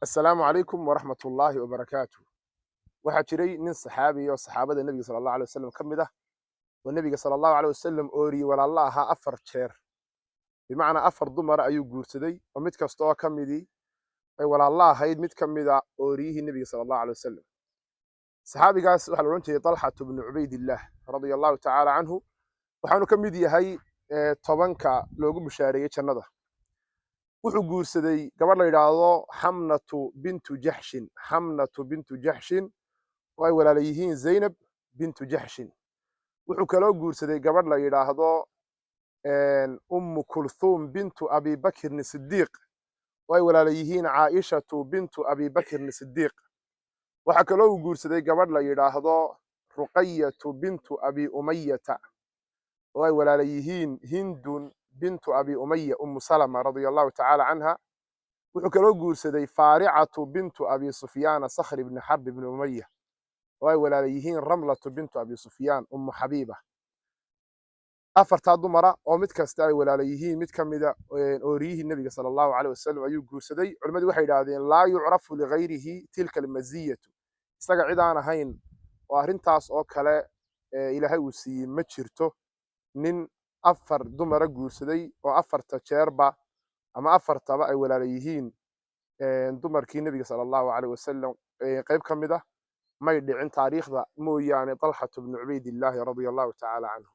السلام عليكم ورحمة الله وبركاته. waxaa jiray nin saxaabi oo saxaabada nabiga sallallahu alayhi wasallam kamid ah oo nabiga sallallahu alayhi wasallam oori walaalaha ahaa afar jeer bimacna afar dumar ayuu guursaday oo mid kasta oo kamidi ay walaalaha ahayd mid kamida ooriyihi nabiga sallallahu alayhi wasallam. saxaabigaas waxa la oran jiray Talha ibn Ubaydillah radiyallahu ta'ala anhu waxaanu kamid yahay tobanka loogu bushaareeyay jannada. wuxuu guursaday gabadh la yiraahdo Hamnatu bintu Jahshin oo ay walaal yihiin Zaynab bintu Jahshin. wuxuu kaloo guursaday gabadh la yiraahdo Kulthum bintu Abi Bakr as-Siddiq oo ay walaal yihiin Aisha bintu Abi Bakr as-Siddiq. waxa kaloo guursaday gabadh la yiraahdo Ruqayyah bintu Abi Umayyah oo ay walaal yihiin Hindun bintu Abi Umayyah Salama radiyallahu ta'ala anha. wuxuu kaloo guursaday Faari'atu bintu Abi Sufyan Sakhr ibn Harb ibn Umayyah oo ay walaal yihiin Ramlatu bintu Abi Sufyan Habiba. afarta dumara oo mid kasta ay walaal yihiin mid kamida ooriyihi nabiga sallallahu alayhi wasallam ayuu guursaday. culimadu waxay yiraahdeen la yu'rafu li ghayrihi tilka al-maziyatu, isaga cid aan ahayn oo arintaas oo kale ilaahay uu siiyay ma jirto nin afar dumara guursaday oo afarta jeerba ama afartaba ay walaal yihiin dumarkii nabiga sallallahu alayhi wasallam qayb kamida may dhicin taariikhda mooyaane Talha ibn Ubaydillah radiyallahu ta'ala anhu.